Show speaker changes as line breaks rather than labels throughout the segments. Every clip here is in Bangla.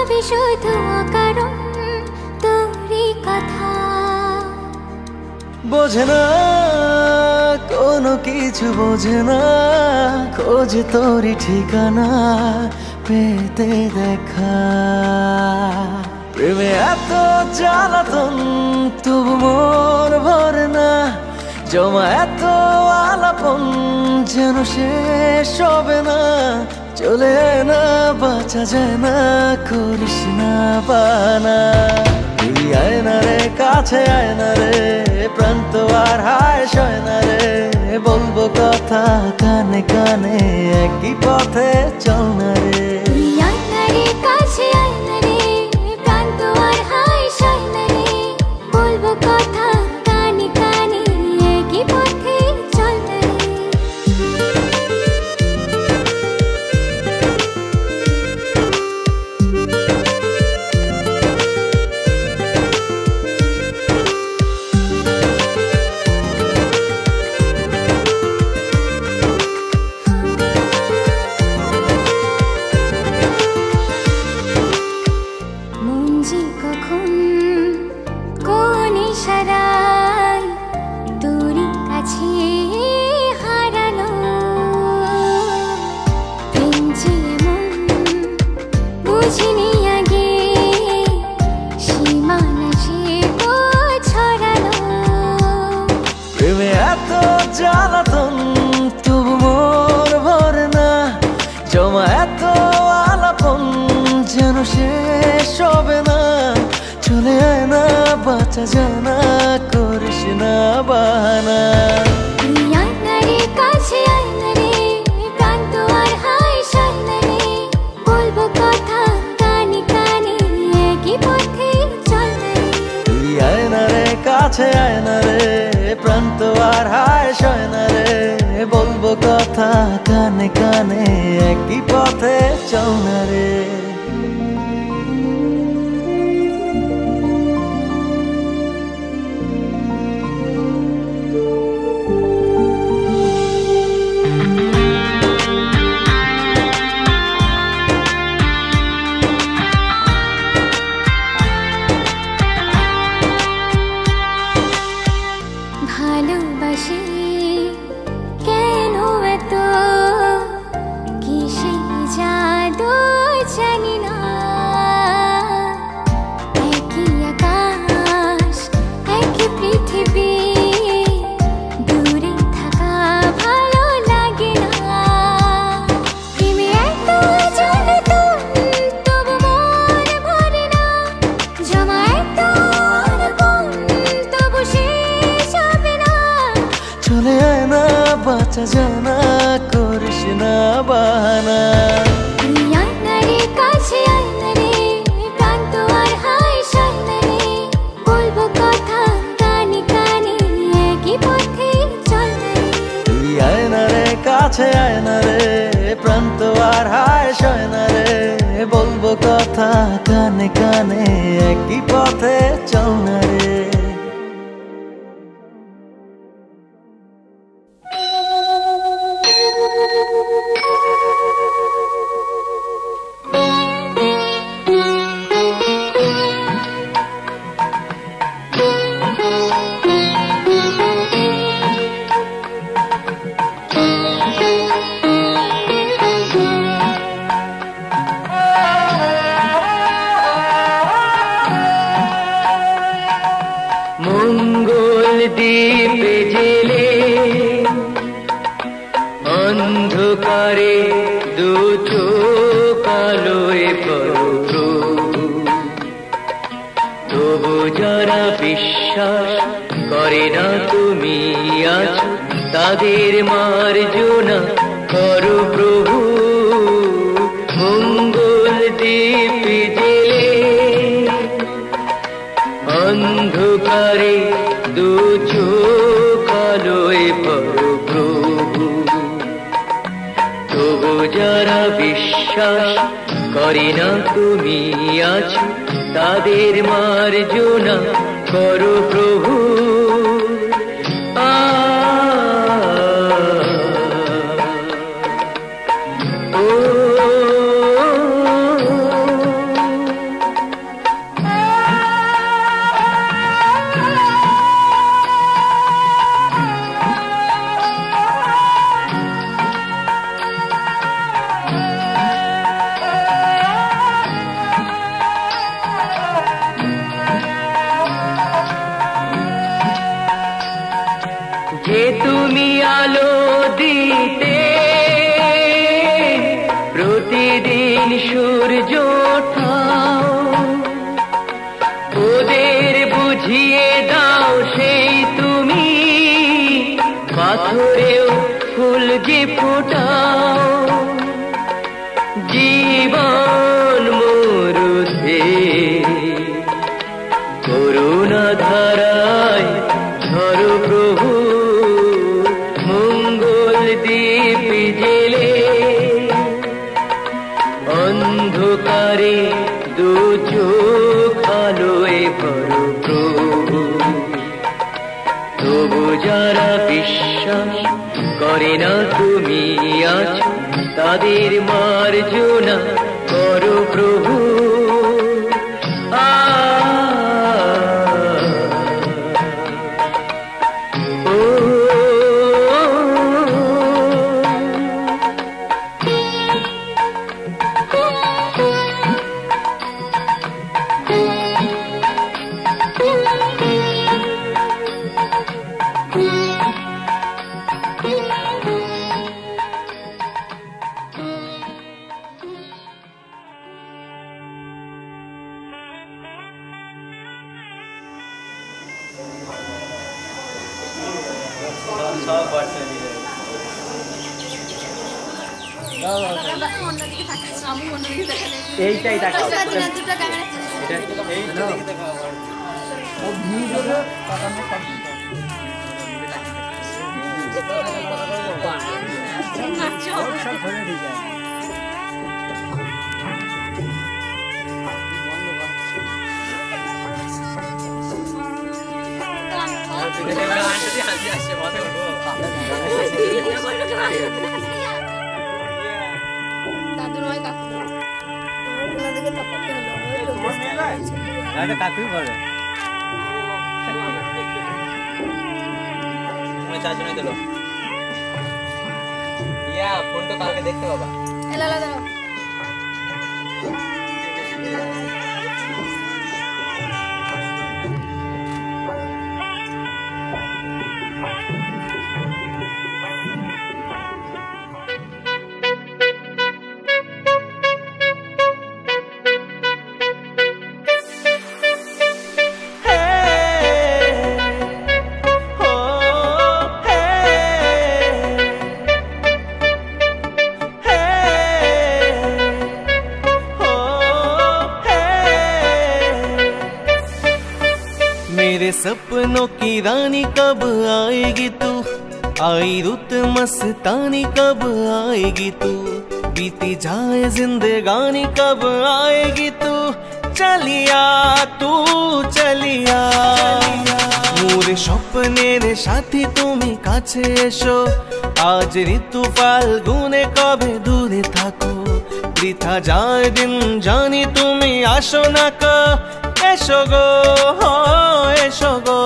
ভাবি শুধু অকারণ তোরই কথা।
বোঝে না কোনো কিছু, বোঝে না খোঁজে তোরই ঠিকানা পেতে দেখা। প্রেমে এত জ্বালাতন তবু মন ভরে না, জমা এত আলাপন যেন শেষ হবে না। চলে আয় না, বাঁচা যায় না, করিস না বানা। তুই আয় না রে, কাছে আয় না রে, প্রাণ তো আর হায় সয় না রে। বলবো কথা কানে কানে, একই পথে চল না রে।
তুই আয় না রে, কাছে আয় না রে, প্রাণ তো আর হায় সয় না রে। বলবো কথা কানে কানে, একই পথে চল না রে। কখন কোন ইশারায় তোরই কাছে হারালো। প্রেম যে এমন বুঝিনি আগে, সীমানা সে ছড়ালো।
প্রেমে এত জ্বালাতন তবু মন ভরে না, জমা এত আলাপন যেন শেষ হবে না। চলে আয় না, বাঁচা যায় না, করিস না বাহানা।
তুই আয় না রে, কাছে আয় না রে, প্রাণ তো আর হায় সয় না রে। বলবো কথা কানে কানে, একই পথে চল না রে।
তুই আয় না রে, কাছে আয় না রে, প্রাণ তো আর হায় সয় না রে। বলবো কথা কানে কানে, একই পথে চল না রে।
ভালোবাসি কেন এত, কিসে জাদু জানি না। একই আকাশ একই পৃথিবী, দূরে থাকা ভালো লাগে না। প্রেমে এত জ্বালাতন তবু মন ভরে না, জমা এত আলাপন তবু শেষ হবে না।
চলে আয় না, বাঁচা যায় না, করিস না বাহানা।
তুই আয় না রে, কাছে আয় না রে, প্রাণ তো আর হায় সয় না রে। বলবো কথা কানে কানে, একই পথে চল না রে।
তুই আয় না রে, কাছে আয় না রে, প্রাণ তো আর হায় সয় না রে। বলবো কথা কানে কানে, একই পথে চল না রে।
মঙ্গল দ্বীপে জেলে অন্ধকারে দু চোখ আলোয় পড়ো, তবু যারা বিশ্বাস করে না তুমি আছো, তাদের মার্জনা করো প্রভু। মঙ্গল দ্বীপে জেলে অন্ধকারে দু চোখ আলোয় পড়ো প্রভু, তবু যারা বিশ্বাস করে না তুমি আছো, তাদের মার্জনা করো প্রভু। ও অন্ধকারে দু চোখ আলোয় ভরো প্রভু। তবু যারা বিশ্বাস করে না তুমি আছো, তাদের মার্জনা করো প্রভু।
এইটাই দেখা কাকুই বলে চার্জ নিয়ে দিল। ইয়া ফোন তো কালকে দেখতে পাবা।
मेरे सपनों की रानी कब आएगी तू, आई रुत मस्तानी कब आएगी तू, बीती जाए जिंदगानी कब आएगी तू, चलिया तू चलिया। मोर स्वप्नेर साथी तुमी काछे एसो, आज ऋतु फाल्गुने कबे दूरे थाको, बृथा जाए दिन जानी तुमी आसो ना को, एसो गो एसो गो।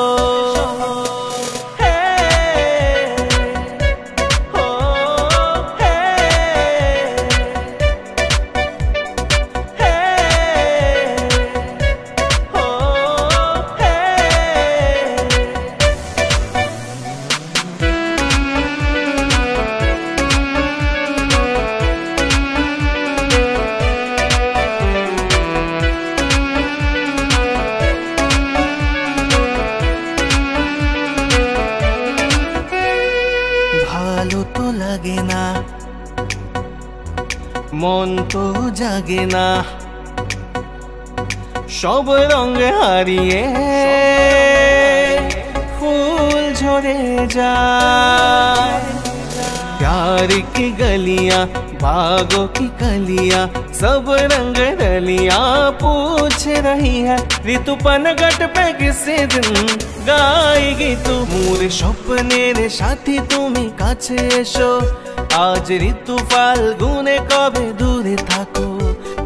লাগে না মন তো জাগে না, সব রঙে হারিয়ে ফুল ঝরে যায়। प्यार की गलियां बागों की कलियां सब रंग रलियां पूछ रही है, ऋतु पनघट पे किसी दिन गाएगी तू। मोर स्वप्नेर साथी तुमी काछे एसो, आज ऋतु फाल्गुने कबे दूरे थाको,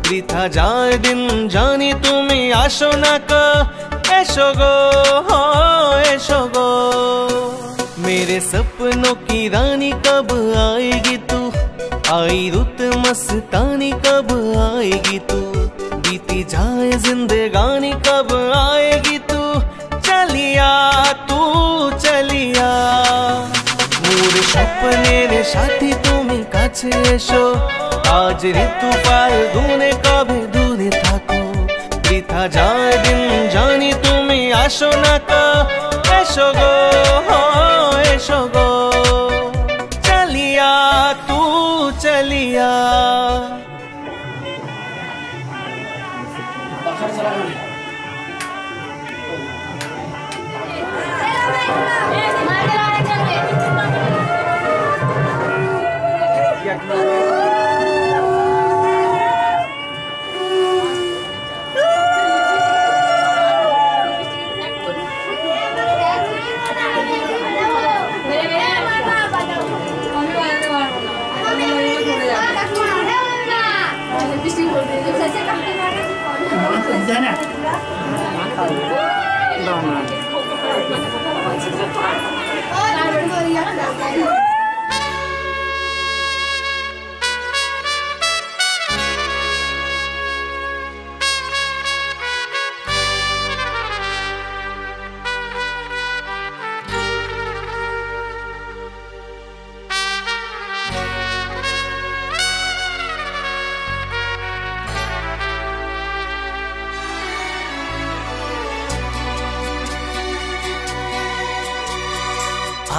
बृथा जाए दिन जानी तुमी आसो ना को, एसो गो एसो गो। मेरे सपनों की रानी कब आएगी तू, आई रुत मस्तानी कब आएगी तू, बीती जाए जिंदगानी कब आएगी तू, चलिया तू चलिया। मोर स्वप्नेर साथी तुमी काछे एसो, आज ऋतु फाल्गुने कबे दूरे थाको, बृथा जाए दिन जानी तुमी आसो ना को, एसो गो एसो गो। चलिया तू चलिया।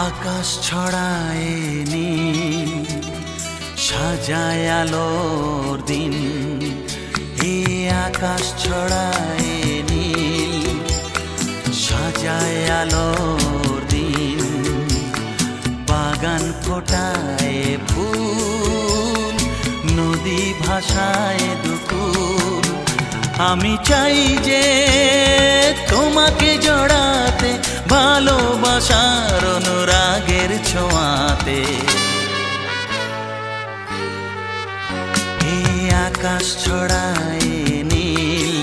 আকাশ ছড়ায় নীল সাজায় আলোর দিন এই আকাশ ছড়ায় নীল সাজায় আলোর দিন বাগান ফোটায় ফুল নদী ভাষায় দুকুল আমি চাই যে তোমাকে জড়াতে ভালোবাসার অনুরাগের ছোঁয়াতে এই আকাশ ছড়ায় নীল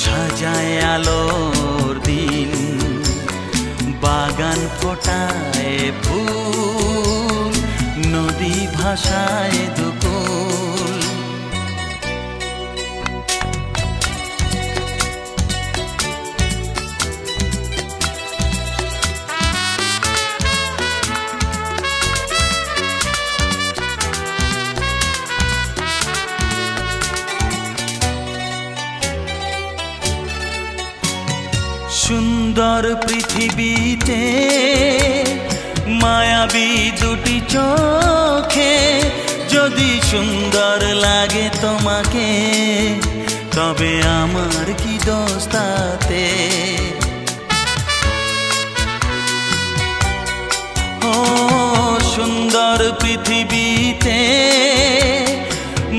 সাজায় আলোর দিন বাগান ফোটায় ফুল নদী ভাষায় দুকুল সুন্দর পৃথিবীতে মায়াবী দুটি চোখে যদি সুন্দর লাগে তোমাকে তবে আমার কি দোষ তাতে ও সুন্দর পৃথিবীতে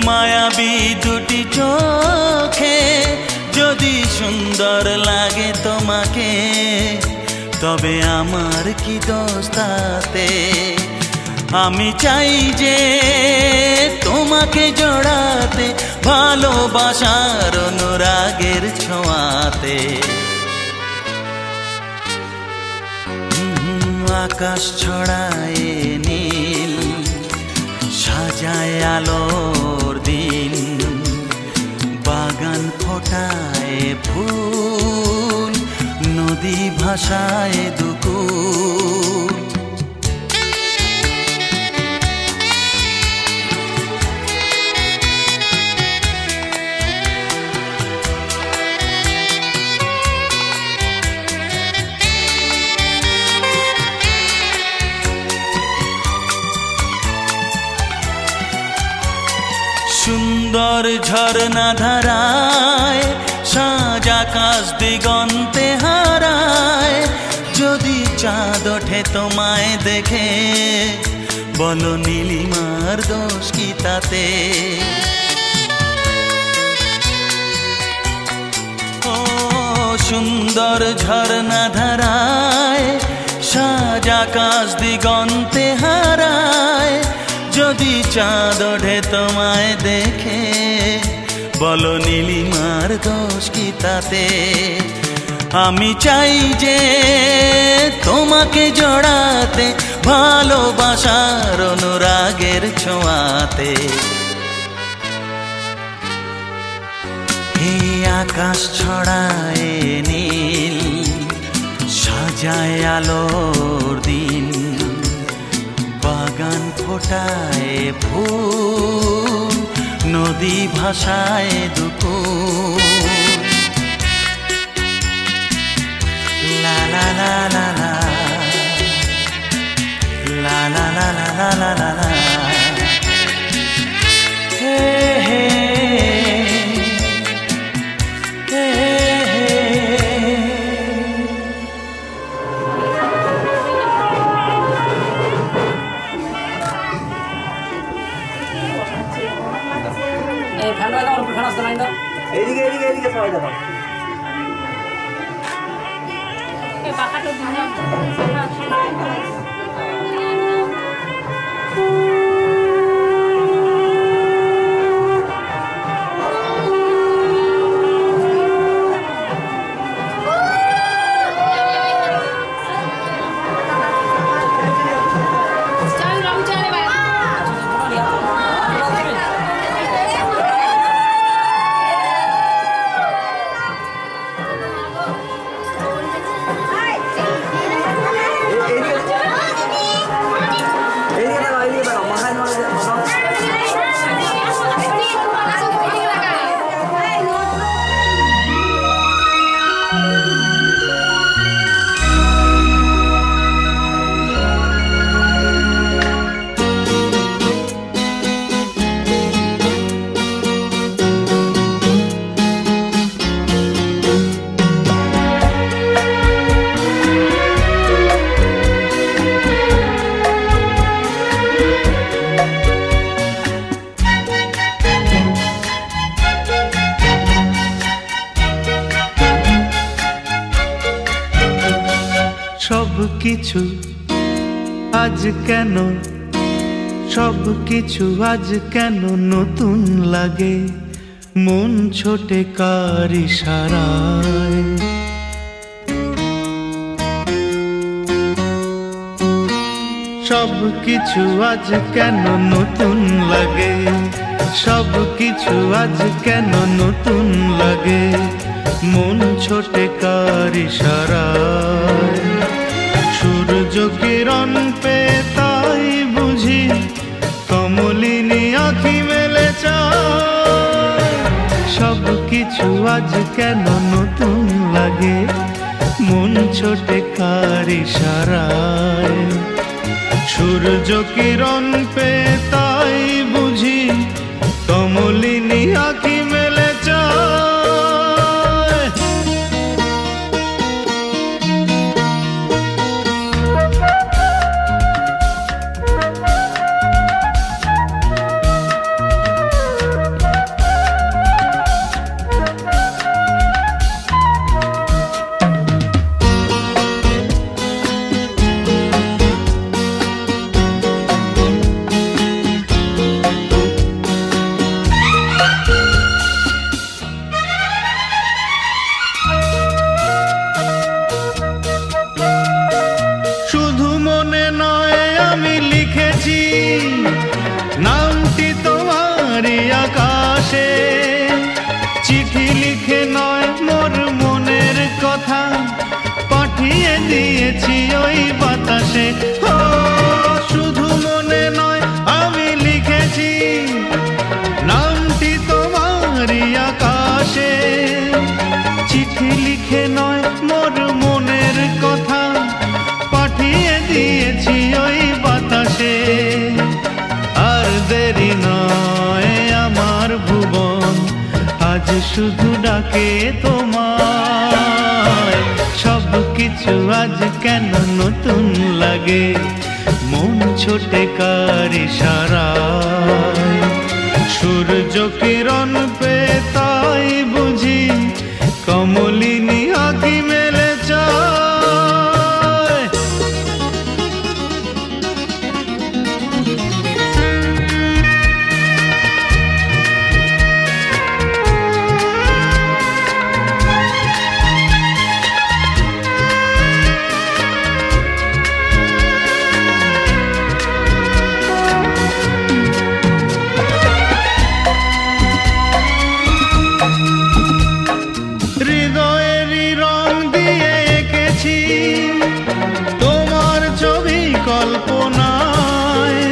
মায়াবী দুটি চোখে যদি সুন্দর লাগে তোমাকে তবে আমার কি দোষ তাতে আমি চাই যে তোমাকে জড়াতে ভালোবাসার অনুরাগের ছোঁয়াতে আকাশ ছড়ায় নীল সাজায় আলোর দিন বাগান ফোটায় ফুল নদী ভাষায় দুকুল সুন্দর ঝরনা ধারায় সাজ আকাশ দিগন্তে হারায় যদি চাঁদ ওঠে তোমায় দেখে বলো নীলিমার দোষ কি তাতে ও সুন্দর ঝরনা ধারায় সাজ আকাশ দিগন্তে হারায় যদি চাঁদ ওঠে তোমায় দেখে বলো নীলিমার দোষ কি তাতে আমি চাই যে তোমাকে জড়াতে ভালোবাসার অনুরাগের ছোঁয়াতে এই আকাশ ছড়ায় নীল সাজায় আলোর দিন বাগান ফোটায় ফুল নদী ভাষায় দুকুল লা লা লা লা লা লা লা লা লা লা লা লা হে হে হে
এইদিকে এইদিকে এইদিকে সবাই দেখো
কিছু আজ কেন, সব কিছু আজ কেন নতুন লাগে, মন ছোটে কার ইশারায়। সব কিছু আজ কেন নতুন লাগে, সব কিছু আজ কেন নতুন লাগে, মন ছোটে কার ইশারায়। সূর্য কিরণ পে তাই বুঝি কমলিনী আঁখি মেলে চায়। সব কিছু আজ কেন নতুন লাগে, মন ছোটে কার ইশারায়। সূর্য কিরণ পে তাই বুঝি কমলিনী আঁখি মেলে চায়। নামটি তোমারই আকাশে, চিঠি লিখে নয় মোর মনের কথা, পাঠিয়ে দিয়েছি ওই বাতাসে। ও শুধু মনে নয় আমি লিখেছি, নামটি তোমারই আকাশে, চিঠি লিখে নয় মোর মনের কথা, পাঠিয়ে দিয়েছি ওই বাতাসে। আর দেরি নয় আমার ভুবন আজ শুধু ডাকে তোমায়। সব কিছু আজ কেন নতুন লাগে, মন ছোটে কার ইশারায়। সূর্য কিরণ পে তাই বুঝি কমলিনী আঁখি মেলে চায়। তোমার ছবি কল্পনায়,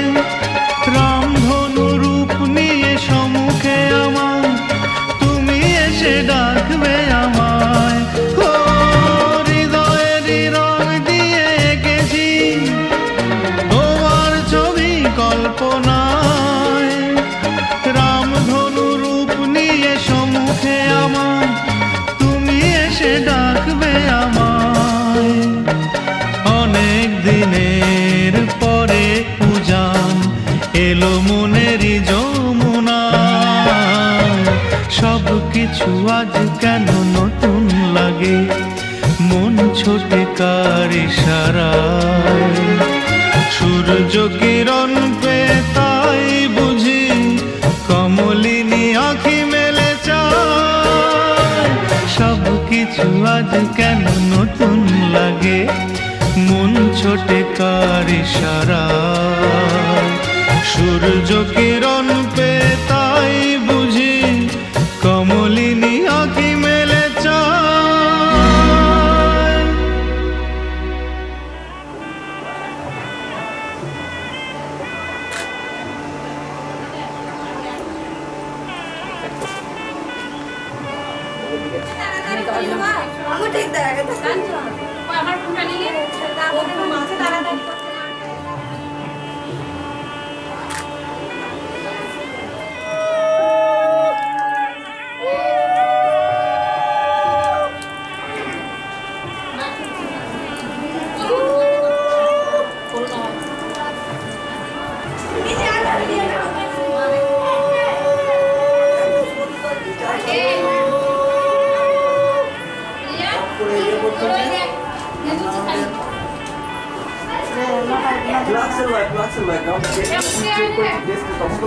রামধনু রূপ নিয়ে সম্মুখে আমার, তুমি এসে ডাকবে আমায়। ও হৃদয়েরই রং দিয়ে এঁকেছি তোমার ছবি কল্পনায়, রামধনু রূপ নিয়ে সম্মুখে আমার, তুমি এসে ডাকবে আমায়। অনেক দিনের পরে উজান এলো মনেরই যমুনা, সব কিছু আজ কেন নতুন লাগে, মন ছোটে কার ইশারায়। সূর্য কিরণ পে তাই বুঝি কমলিনী আঁখি মেলে চায়। সব কিছু আজ কেন নতুন লাগে, মন ছোটে কার ইশারায়। সূর্য কিরণ পে তাই বুঝি কমলিনী আঁখি মেলে চায়।
আমার ফোনটা নিয়ে মাঝে তাড়াতাড়ি
ফ্লাক্সের ভাই কারণ চেক করে দেখতে তখন তো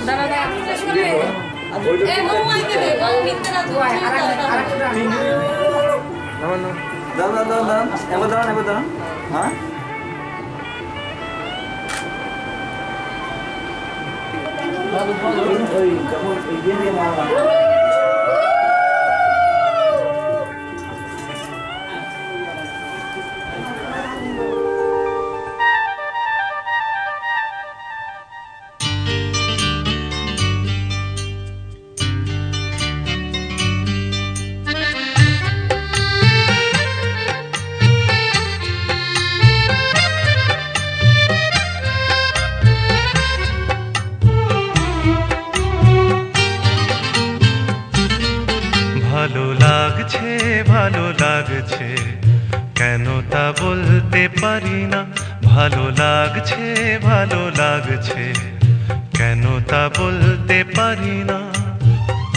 দাদা এ নো আইতে দে ও মিথ্যা না তো
দাঁড়ান এবার দাঁড়ান হ্যাঁ ওই যখন এই দিয়ে মারা
ভালো লাগছে কেন তা বলতে পারি না ভালো লাগছে কেন তা বলতে পারি না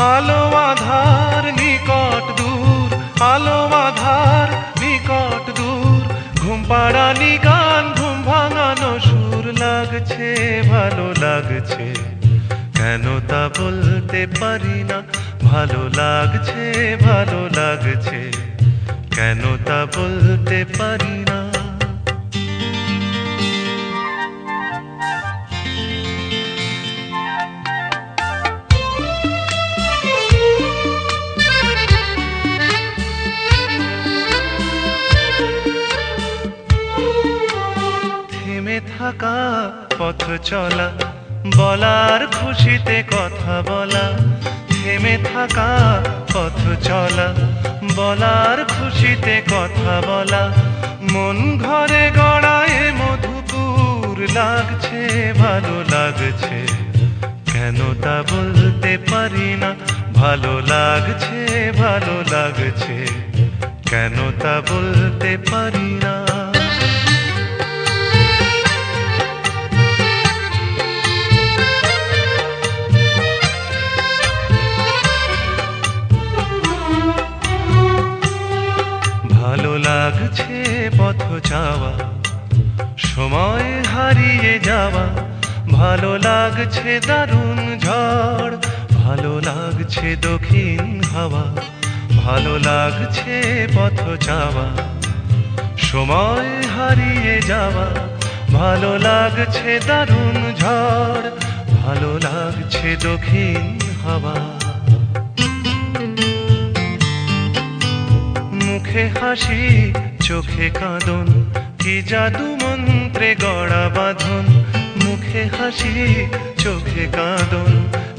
আলো আধার নিকট দূর আলো আধার নিকট দূর ঘুম পাড়ানি গান ঘুম ভাঙানো সুর লাগছে ভালো লাগছে কেন তা বলতে পারি না ভালো লাগছে কেন তা বলতে পারি না থেমে থাকা পথ চলা বলার খুশিতে কথা বলা থেমে থাকা পথ চলা বলার খুশিতে কথা বলা মন ঘরে গড়ায় মধুপুর লাগছে ভালো লাগছে কেন তা বলতে পারি না ভালো লাগছে কেন তা বলতে পারি না ভালো লাগছে পথ যাওয়া সময় হারিয়ে যাওয়া ভালো লাগছে দারুণ ঝড় ভালো লাগছে দক্ষিণ হাওয়া ভালো লাগছে পথ যাওয়া সময় হারিয়ে যাওয়া ভালো লাগছে দারুণ ঝড় ভালো লাগছে দক্ষিণ হাওয়া মুখে হাসি চোখে কাঁদন কি জাদু মন্ত্রে গড়া বাঁধন মুখে হাসি চোখে কাঁদন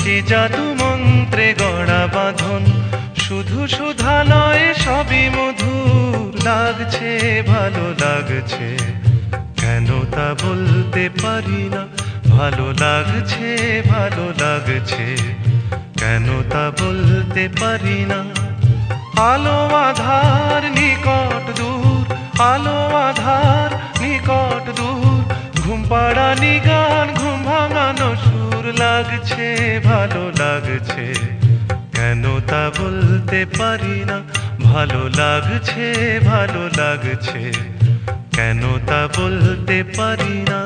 কি জাদু মন্ত্রে গড়া বাঁধন শুধু সুধা নয় সবই মধুর লাগছে ভালো লাগছে কেন তা বলতে পারি না ভালো লাগছে কেন তা বলতে পারি না আলো আধার নিকট দূর আলো আধার নিকট দূর ঘুম পাড়ানি গান ঘুম ভাঙানো সুর লাগছে ভালো লাগছে কেন তা বলতে পারি না ভালো লাগছে কেন তা বলতে পারি না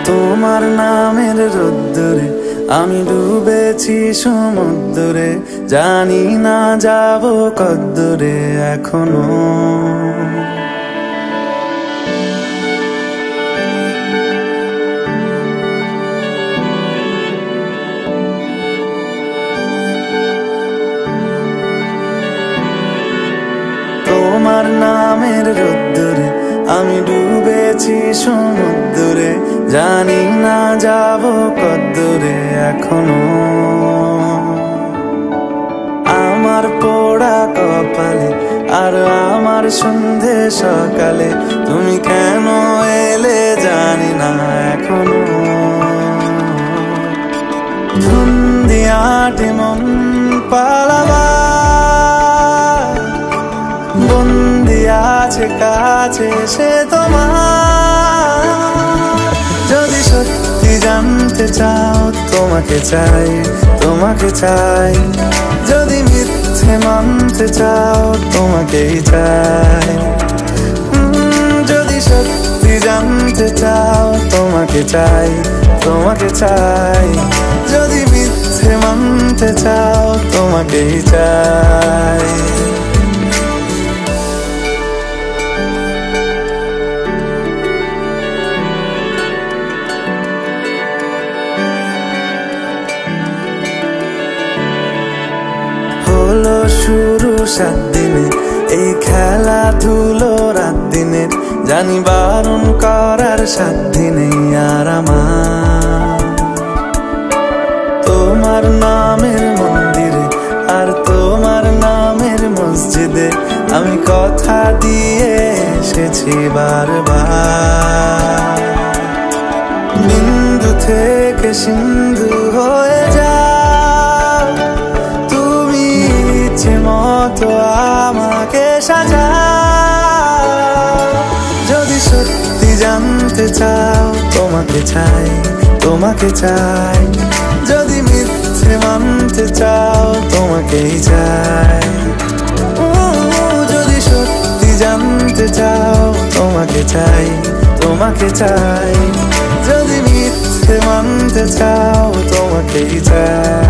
তোমার নামের রোদ্দুরে আমি ডুবেছি সমুদ্রে, জানি না যাব কদ্দুরে এখনো। তোমার নামের রোদ্দুরে আমি ডুবেছি সমুদ্রে, জানি না যাব কদ্দুরে এখনো। আমার পোড়া কপালে আর আমার সন্ধে সকালে তুমি কেন এলে জানি না এখনো। ধুন্দিয়াটে মন পালাবা বন্দি আছে কাছে সে তোমার। যদি সত্যি জানতে চাও তোমাকে চাই, তোমাকে চাই। যদি মিথ্যে মানতে চাও তোমাকেই চাই। যদি সত্যি জানতে চাও তোমাকে চাই, তোমাকে চাই। যদি মিথ্যে মানতে চাও তোমাকেই চাই। হলো শুরু 7 দিনে এই খেলাধুলো রাত দিনের, জানি বারণ করার সাধ্য নেই আর আমার। তোমার নামের মন্দিরে আর তোমার নামের মসজিদে আমি কথা দিয়ে এসেছি বারবার। বিন্দু থেকে সিন্ধু হয়ে যাও তুমি, ইচ্ছে মতো আমাকে সাজাও। যদি সত্যি জানতে চাও তোমাকে চাই, তোমাকে চাই। যদি মিথ্যে মানতে চাও তোমাকেই চাই। যদি সত্যি জানতে চাও তোমাকে চাই, তোমাকে চাই। যদি মিথ্যে মানতে চাও তোমাকেই চাই।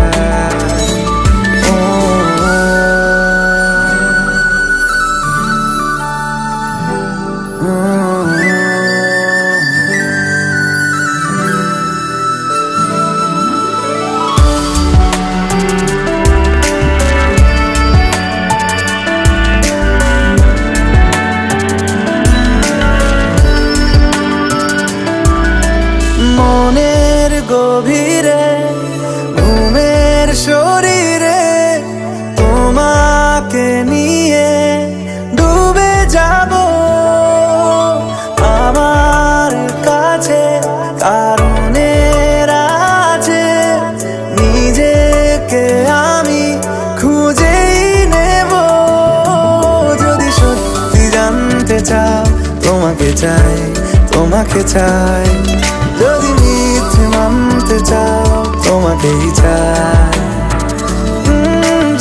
মনের গভীরে ঘুমের শরীরে তোমাকে নিয়ে ডুবে যাব। আমার কাছে কারণের আছে, নিজেকে আমি খুঁজেই নেব। যদি সত্যি জানতে চাও তোমাকে চাই, তোমাকে চাই। যদি মিথ্যে মানতে চাও তোমাকেই চাই।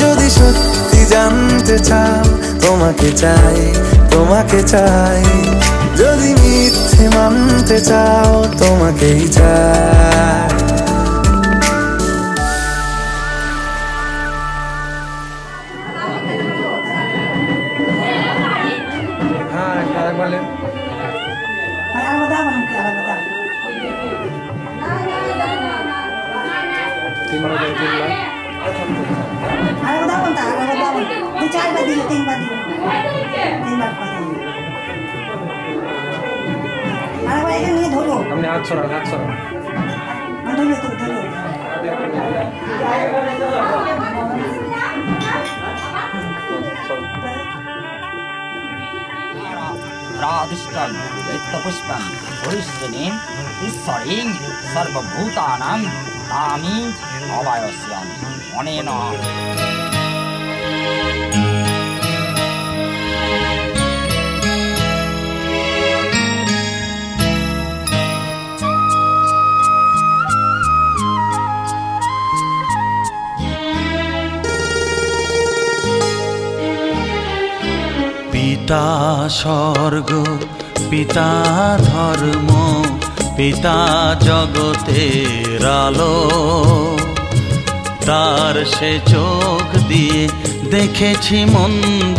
যদি সত্যি জানতে চাও তোমাকে চাই, তোমাকে চাই। যদি মিথ্যে মানতে চাও তোমাকেই চাই।
হাত ছড়ান, হাত ছড়ান।
राधिष्ठं नित्यपुष्पं पुरुषजनीं ईश्वरीं सर्वभूतानां तामि अवायस्यामि अनेन।
পিতা স্বর্গ, পিতা ধর্ম,
পিতা জগতের আলো, তার সে চোখ দিয়ে দেখেছি মন্দ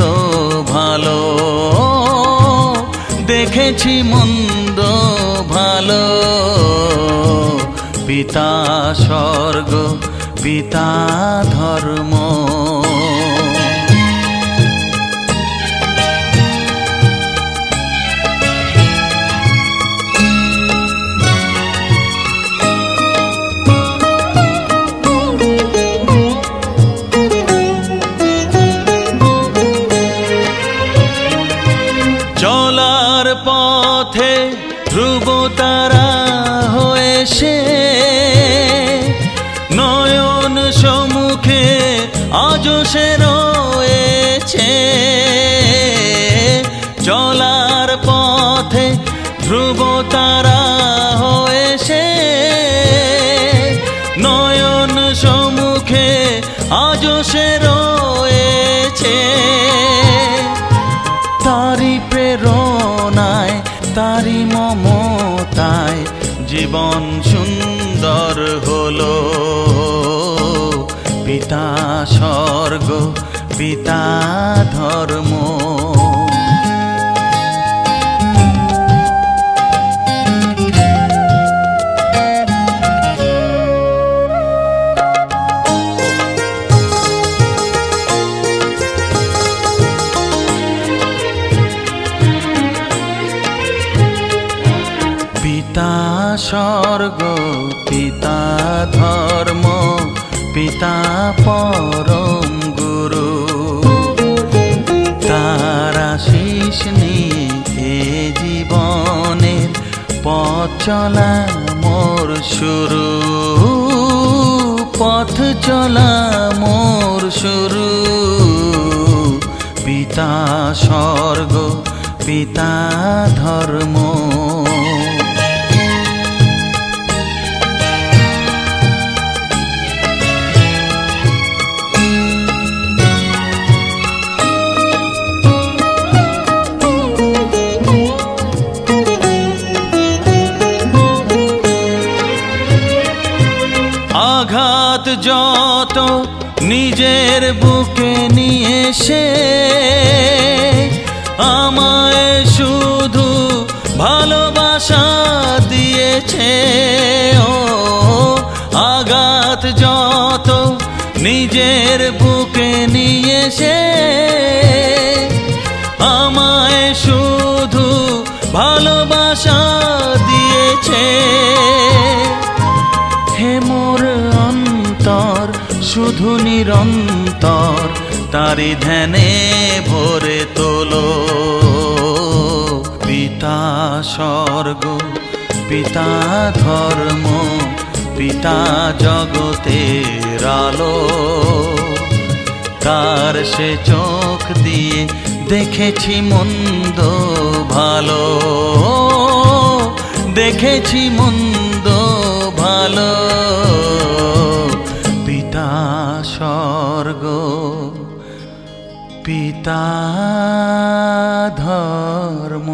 ভালো, দেখেছি মন্দ ভালো। পিতা স্বর্গ, পিতা ধর্ম। চলার পথে ধ্রুব তারা হয়ে সে, নয়ন সম্মুখে আজ সে রয়েছে। চলার পথে ধ্রুব তারা হয়ে সে, নয়ন সম্মুখে আজ সে রয়েছে। তারি প্রেরণায়, তারি মমতায় জীবন সুন্দর হলো। পিতা স্বর্গ, পিতা ধর্ম। পিতা স্বর্গ, পিতা ধর্ম, পিতা পরম গুরু। তার আশীষ নিয়ে এ জীবনের পথ চলা মোর শুরু, পথ চলা মোর শুরু। পিতা স্বর্গ, পিতা ধর্ম। আঘাত যত নিজের বুকে নিয়ে সে, আমায় শুধু ভালোবাসা দিয়েছে। ও আঘাত যত নিজের বুকে নিয়ে সে, আমায় শুধু ভালোবাসা দিয়েছে। হে মোর অন্তর শুধু নিরন্তর তারি ধ্যানে ভরে তোলো। পিতা স্বর্গ, পিতা ধর্ম, পিতা জগতের আলো। তার সে চোখ দিয়ে দেখেছি মন্দ ভালো, দেখেছি মন্দ ভালো। পিতা স্বর্গ, পিতা ধর্ম।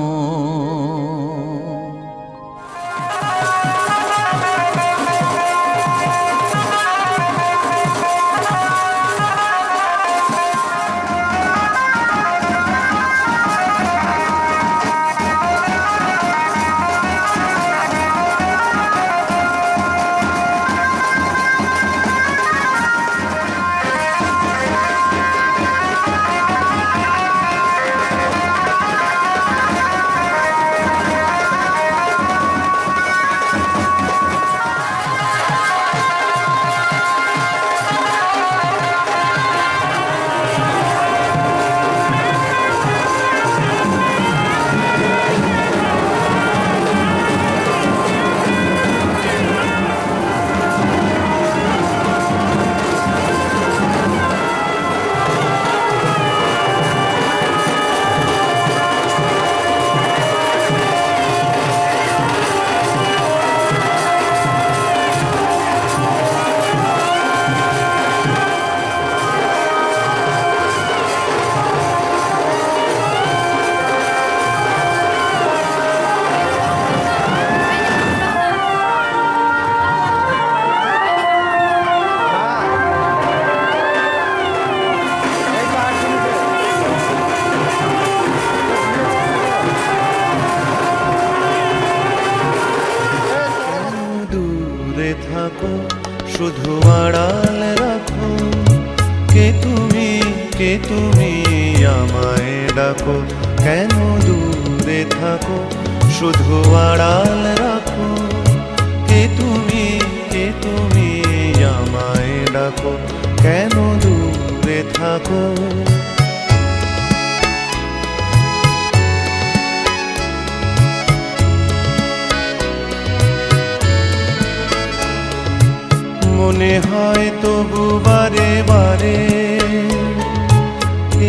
ডাকো, কেন দূরে থাকো, শুধু আড়াল রাখো। কে তুমি আমায় ডাকো, কেন দূরে থাকো। মনে হয় তবু বারে বারে,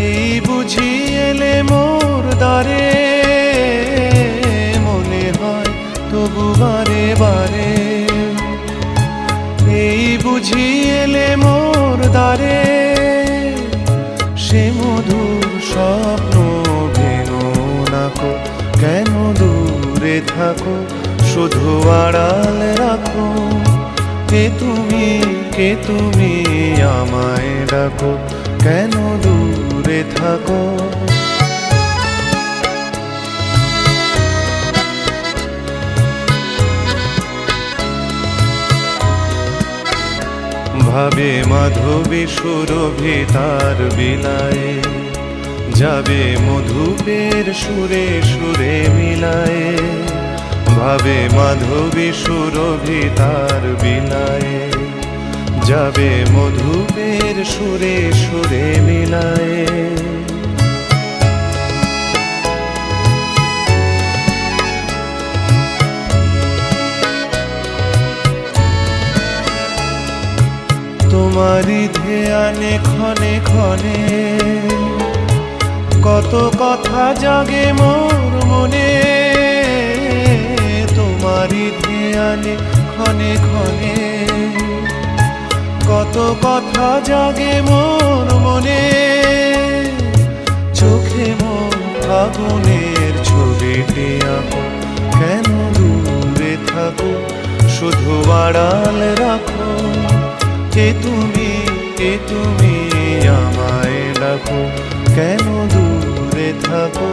এই বুঝি এলে মোর দ্বারে। মনে হয় তবু বারে বারে, এই বুঝি এলে মোর দ্বারে। সে মধুর স্বপ্ন ভেঙো নাকো, কেন দূরে থাকো, শুধু আড়াল রাখো। কে তুমি আমায় ডাকো, কেন দূরে থাকো। ভাবে মাধবী সুরভি তার বিলায়ে, যাবে মধুপের সুরে সুরে মিলায়ে। ভাবে মাধবী সুরভি তার বিলায়ে, যাবে মধুপের সুরে সুরে মিলায়ে। তোমারি ধ্যানে ক্ষণে ক্ষণে, কত কথা জাগে মোর মনে। তোমারি ধ্যানে ক্ষণে ক্ষণে, কত কথা জাগে মোর মনে। চোখে মোর আগুনের ছবিটি আঁকো, কেন দূরে থাকো, শুধু আড়াল রাখো। কে তুমি আমায় ডাকো, কেন দূরে থাকো।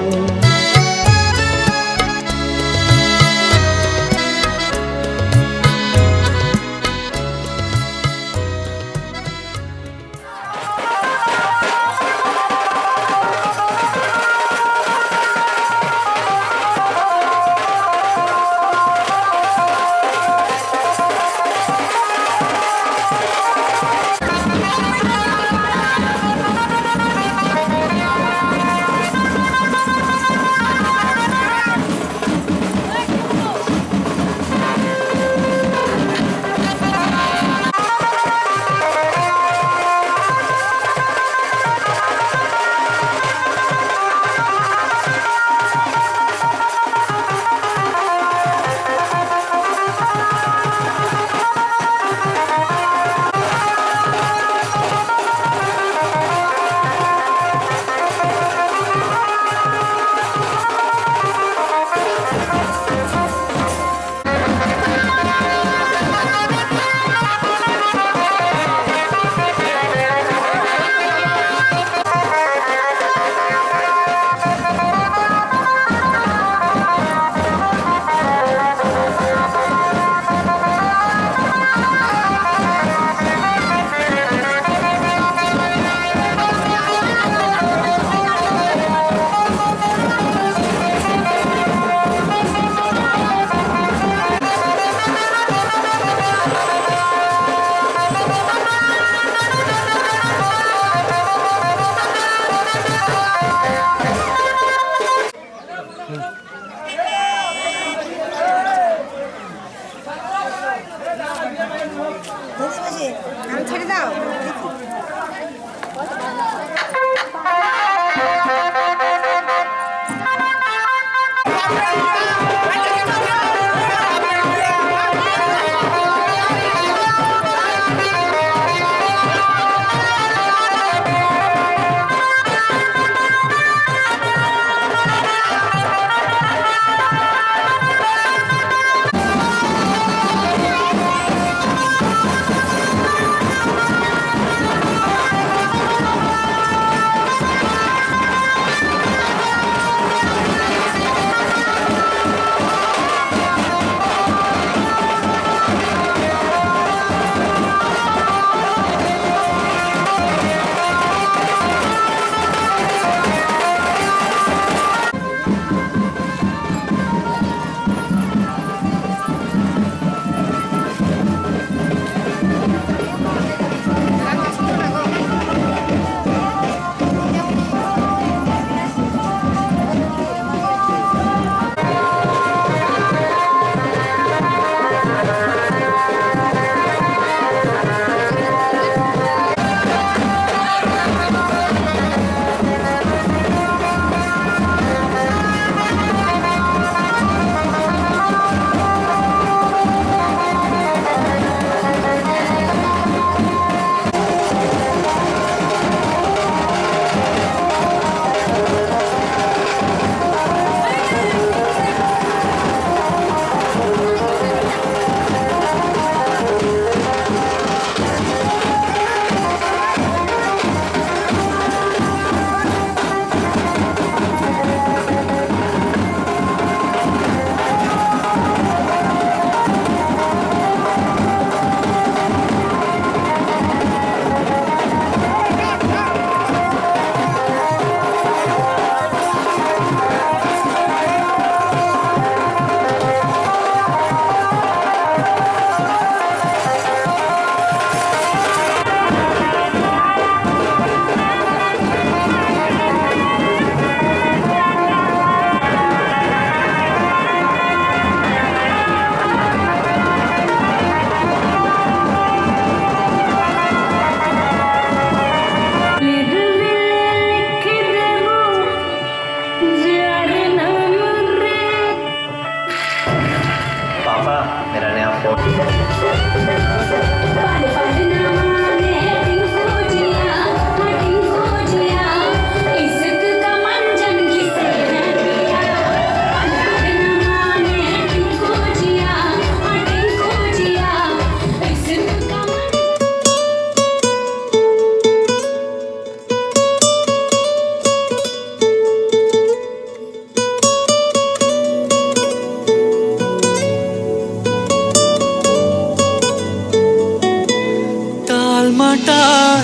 মাটার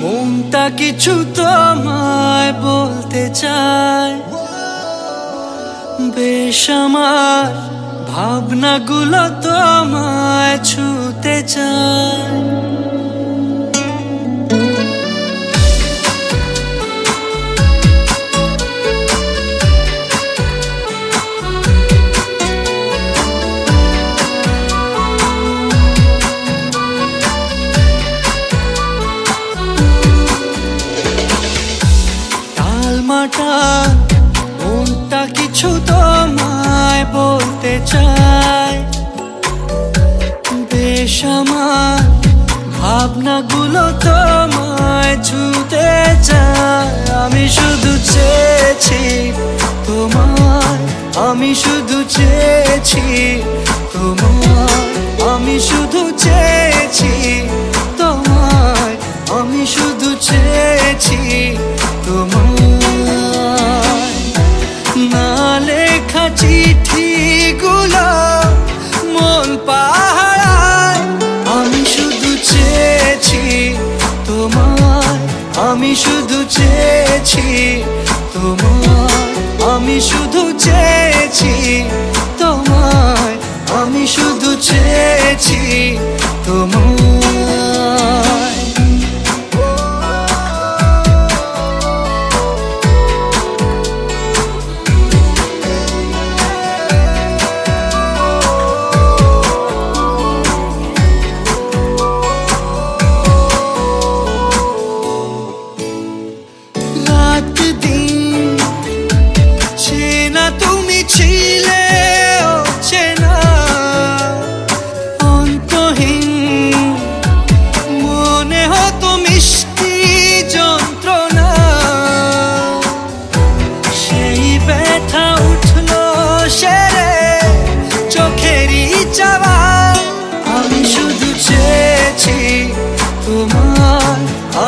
মনটা কিছু তোমায় বলতে চায়, বেশ আমার ভাবনাগুলো তোমায় ছুতে চায়। মনটা কিছু তোমায় বলতে চায়, বেশ আমার ভাবনাগুলো তোমায় ছুতে চায়। আমি শুধু চেয়েছি তোমায়, আমি শুধু চেয়েছি তোমায়, আমি শুধু চেয়েছি তোমায়, আমি শুধু চেয়েছি তোমায়। না লেখা চিঠিগুলো মন পাহারায়, আমি শুধু চেয়েছি তোমায়, আমি শুধু চেয়েছি তোমায়, আমি শুধু চেয়েছি তোমায়, আমি শুধু চেয়েছি তোমায়।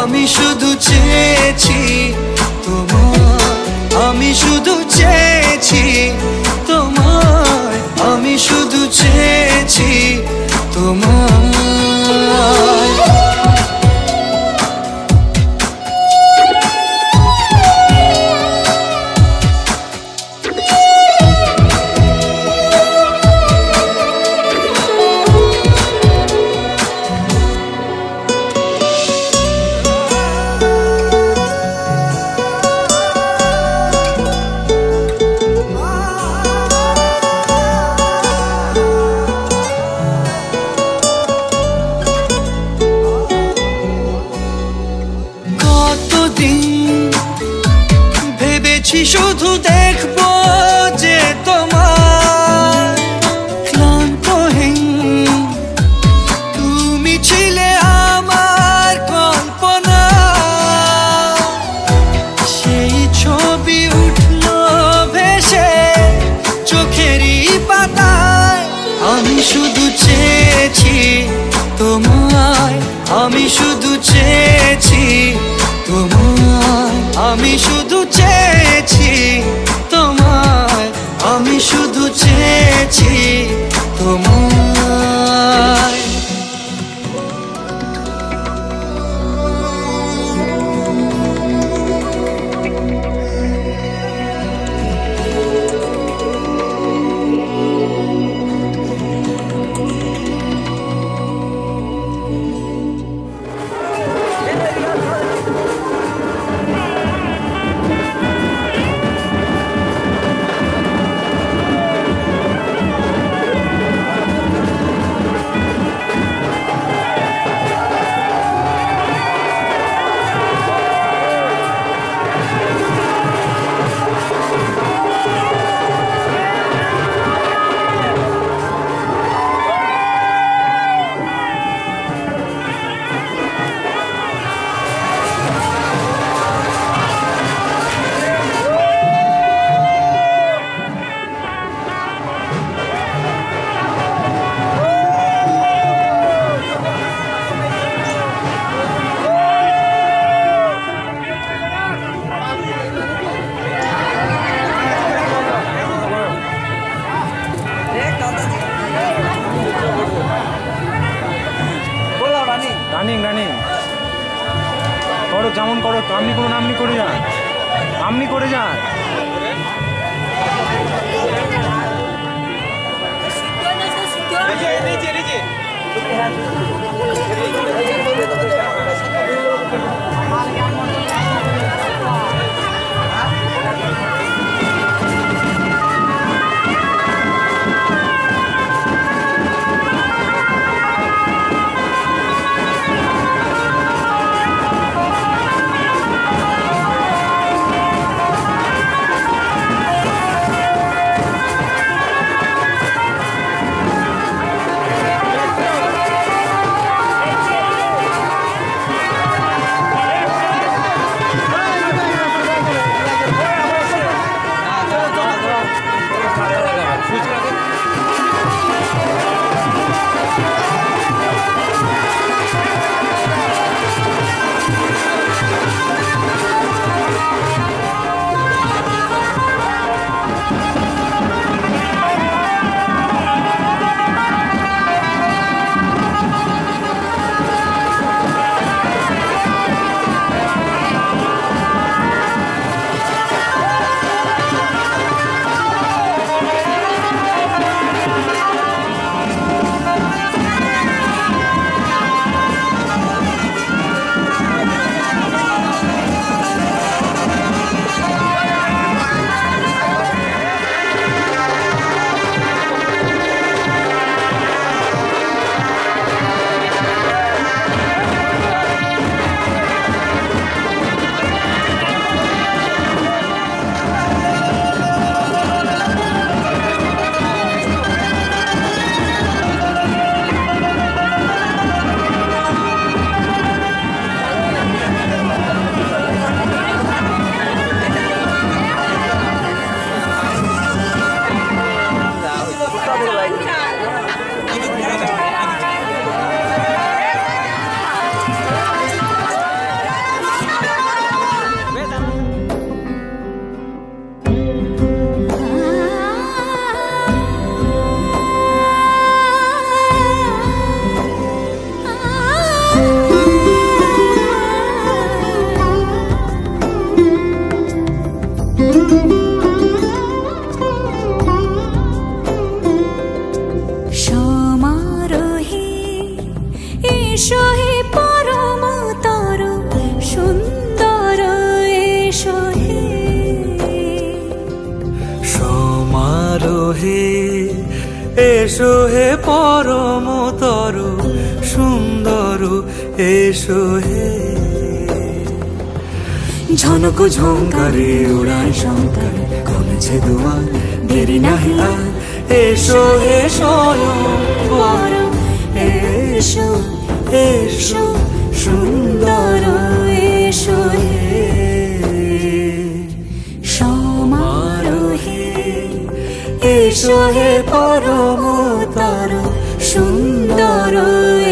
আমি শুধু চেয়েছি তোমায়, আমি শুধু চেয়েছি তোমায়, আমি শুধু চেয়েছি তোমায়। ভেবেছি শুধু দেখবো যে তোমার ক্লান্তহীন, তুমি ছিলে আমার কল্পনা, সেই ছবি উঠলো ভেসে চোখেরই পাতায়। আমি শুধু চেয়েছি তোমায়, আমি শুধু চেয়েছি তোমায়, আমি শুধু চেয়েছি তোমায়।
যেমন করো তেমনি করুন, আপনি করে যান, আপনি করে যান।
এসো হে পরমতর সুন্দর এসো হে ঝনক ঝঙ্কারে উড়ান শঙ্কর কমেছে দুয়ার দেরি নাহি আর এসো হে স্বয়ং পরম এসো এসো সুন্দর এসো হে সমারোহে এসো হে পরমতর সুন্দর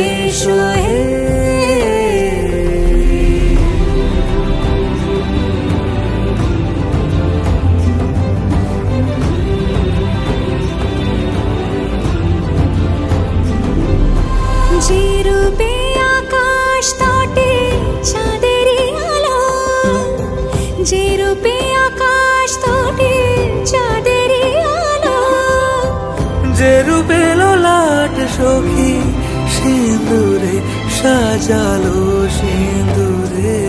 এসো হে
যে রূপে আকাশ তটে চাঁদেরই আলো, যে রূপে আকাশ তটে চাঁদেরই আলো,
যে রূপে ললাট সখী সিঁদুরে সাজালো সিঁদুরে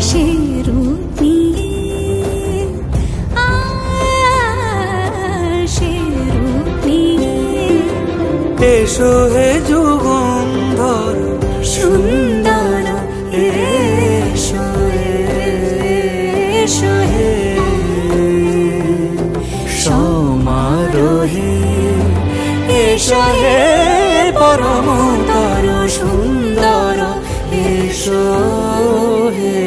সে রূপ নিয়ে সে রূপ নিয়ে
এসো হে যুগন্ধর
সুন্দর এসো এসো হে
সমারোহে এসো হে পরমতর সুন্দর এসো হে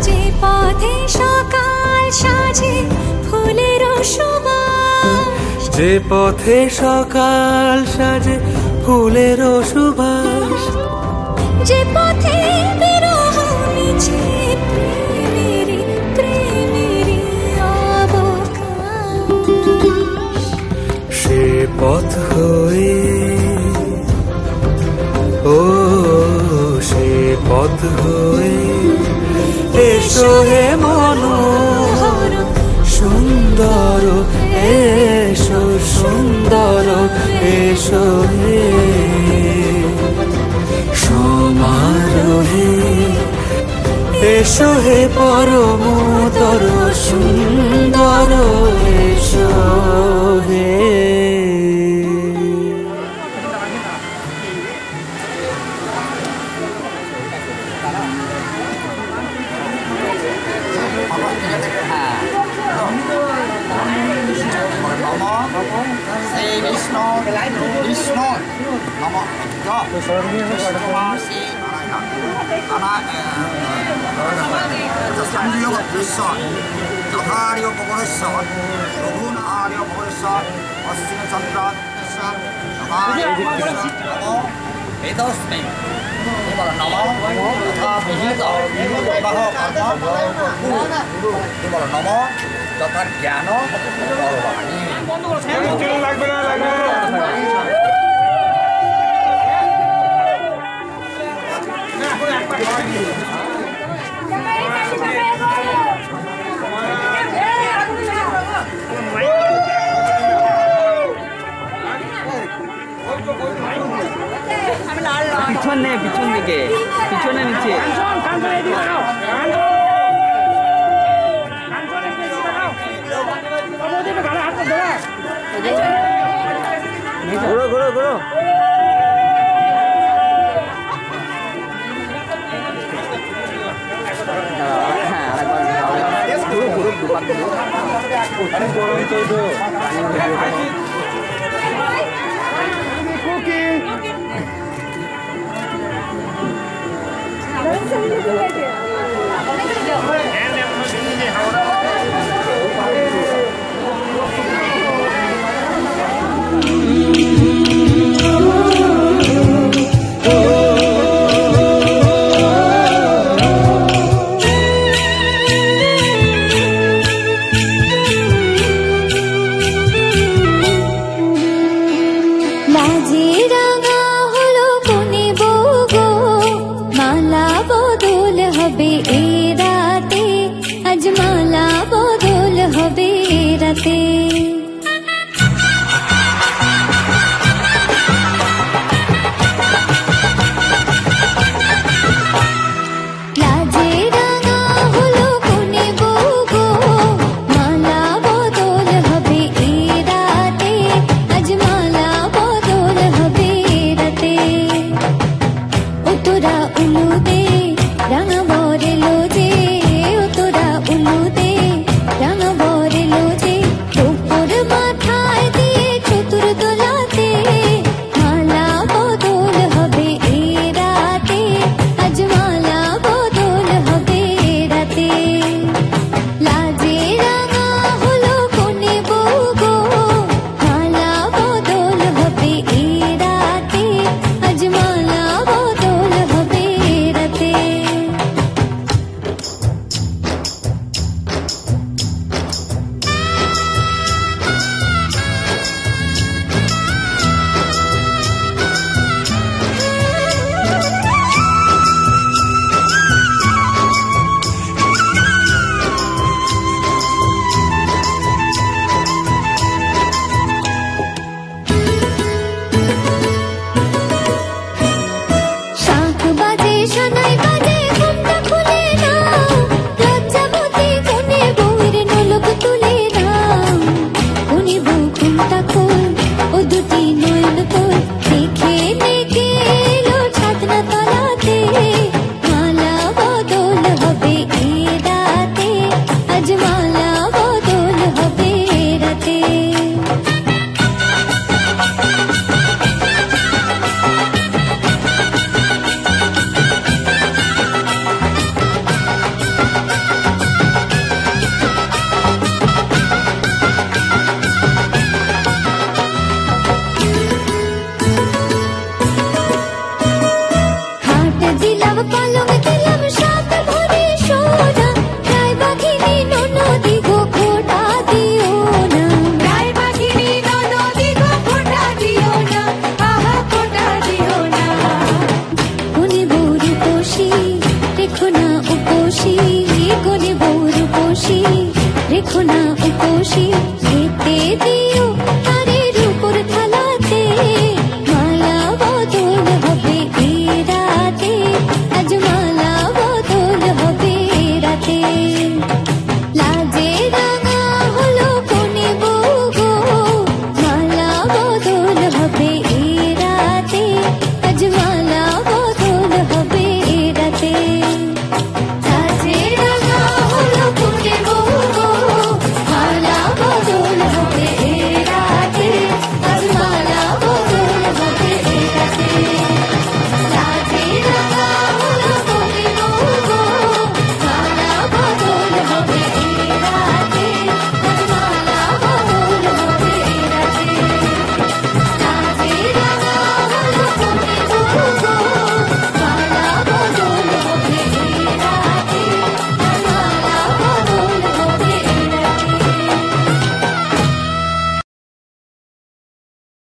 যে পথে সকাল সাজে ফুলের সুবাস,
যে পথে সকাল সাজে ফুলের সুবাস,
যে পথে বিরহ মিছে প্রেমের
পথ হয়ে, ও সে পথ হয়ে এসো হে মনোহর সুন্দর, এসো সুন্দর, এসো হে সমারোহে, এসো হে পরমতর সুন্দর, এসো হে।
শ্রী বিষ্ণু বিষ্ণু নম সংযোগ দৃশ্য যথার্য ভগবেশ্বর রঘুন আর্য ভগবেশ্বর অশ্বিন চন্দ্র বেদস্মে নম তথা বিহিত বিবাহ কর্ম নম তথা জ্ঞান পর্বাণী।
পিছনে পিছন দিকে পিছনে নিচে ঘুরো ঘুরো ঘুরো।
দুটি